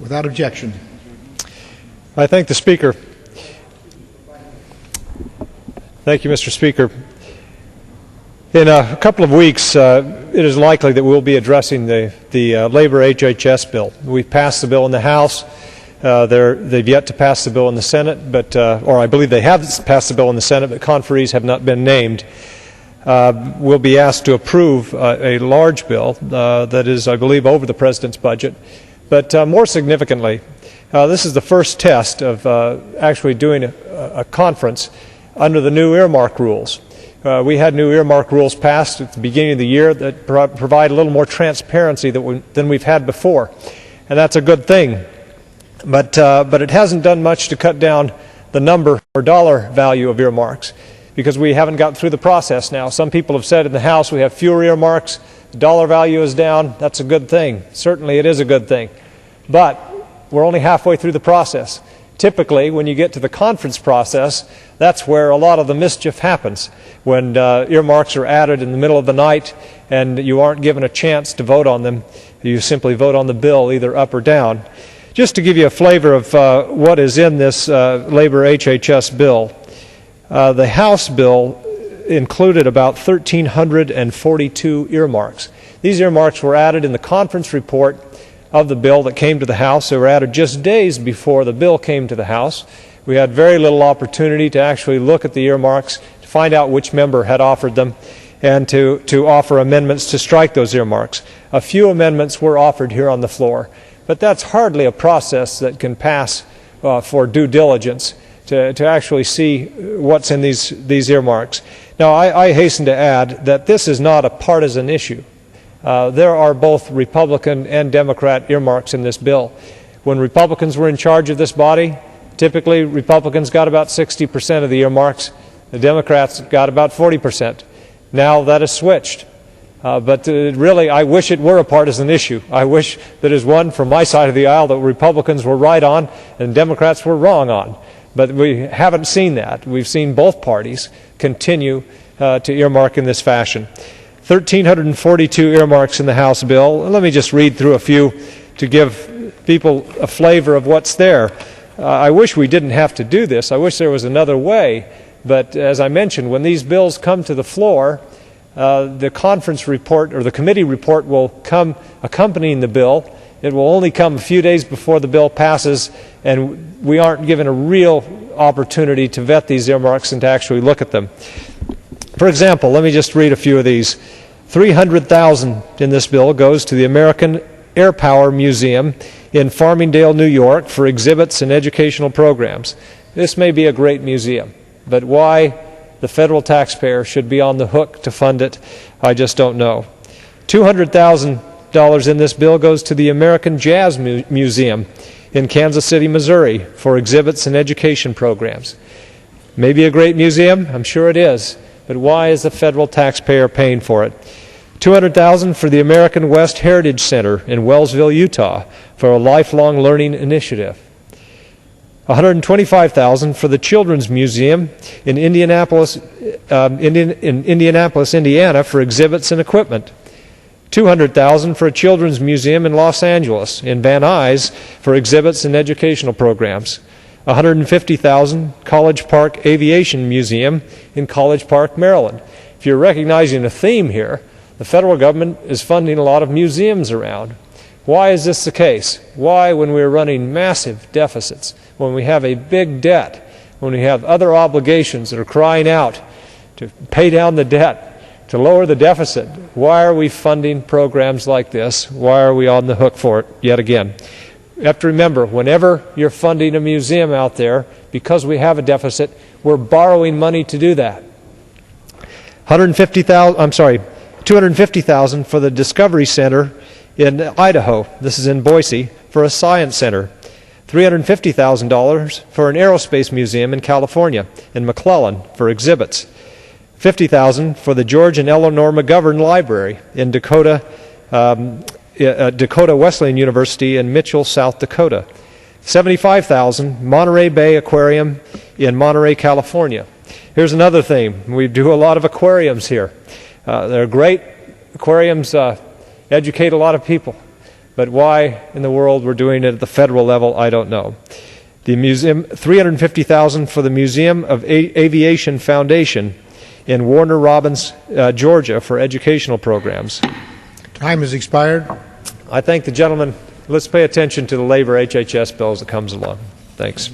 Without objection. I thank the Speaker. Thank you, Mr. Speaker. In a couple of weeks, it is likely that we'll be addressing the Labor-HHS bill. We've passed the bill in the House. They've yet to pass the bill in the Senate, or I believe they have passed the bill in the Senate, but conferees have not been named. We'll be asked to approve a large bill that is, I believe, over the President's budget. But more significantly, this is the first test of actually doing a conference under the new earmark rules. We had new earmark rules passed at the beginning of the year that provide a little more transparency than we've had before, and that's a good thing. But it hasn't done much to cut down the number or dollar value of earmarks, because we haven't gotten through the process now. Some people have said in the House we have fewer earmarks, the dollar value is down. That's a good thing. Certainly it is a good thing. But we're only halfway through the process. Typically, when you get to the conference process, that's where a lot of the mischief happens, when earmarks are added in the middle of the night and you aren't given a chance to vote on them. You simply vote on the bill either up or down. Just to give you a flavor of what is in this Labor-HHS bill, the House bill included about 1,342 earmarks. These earmarks were added in the conference report of the bill that came to the House. They were added just days before the bill came to the House. We had very little opportunity to actually look at the earmarks, to find out which member had offered them, and to offer amendments to strike those earmarks. A few amendments were offered here on the floor, but that's hardly a process that can pass for due diligence to actually see what's in these earmarks. Now, I hasten to add that this is not a partisan issue. There are both Republican and Democrat earmarks in this bill. When Republicans were in charge of this body, typically Republicans got about 60% of the earmarks. The Democrats got about 40%. Now that has switched. But really, I wish it were a partisan issue. I wish that is one from my side of the aisle that Republicans were right on and Democrats were wrong on. But we haven't seen that. We've seen both parties continue to earmark in this fashion. 1,342 earmarks in the House bill. Let me just read through a few to give people a flavor of what's there. I wish we didn't have to do this. I wish there was another way. But as I mentioned, when these bills come to the floor, the conference report or the committee report will come accompanying the bill. It will only come a few days before the bill passes, and we aren't given a real opportunity to vet these earmarks and to actually look at them. For example, let me just read a few of these. $300,000 in this bill goes to the American Air Power Museum in Farmingdale, New York, for exhibits and educational programs. This may be a great museum, but why the federal taxpayer should be on the hook to fund it, I just don't know. $200,000 in this bill goes to the American Jazz Museum in Kansas City, Missouri, for exhibits and education programs. Maybe a great museum, I'm sure it is, but why is the federal taxpayer paying for it? $200,000 for the American West Heritage Center in Wellsville, Utah, for a lifelong learning initiative. $125,000 for the Children's Museum in Indianapolis, Indiana, for exhibits and equipment. $200,000 for a Children's Museum in Los Angeles, in Van Nuys, for exhibits and educational programs. $150,000 College Park Aviation Museum in College Park, Maryland. If you're recognizing a theme here, the federal government is funding a lot of museums around. Why is this the case? Why, when we're running massive deficits, when we have a big debt, when we have other obligations that are crying out to pay down the debt, to lower the deficit, why are we funding programs like this? Why are we on the hook for it yet again? You have to remember, whenever you're funding a museum out there, because we have a deficit, we're borrowing money to do that. $250,000 for the Discovery Center in Idaho. This is in Boise, for a science center. $350,000 for an aerospace museum in California, in McClellan, for exhibits. $50,000 for the George and Eleanor McGovern Library in Dakota Wesleyan University in Mitchell, South Dakota. $75,000 Monterey Bay Aquarium in Monterey, California. Here's another theme. We do a lot of aquariums here. They're great. Aquariums educate a lot of people. but why in the world we're doing it at the federal level, I don't know. The museum, $350,000 for the Museum of Aviation Foundation in Warner Robins, Georgia, for educational programs. Time has expired. I thank the gentleman. Let's pay attention to the Labor-HHS bill as it comes along. Thanks.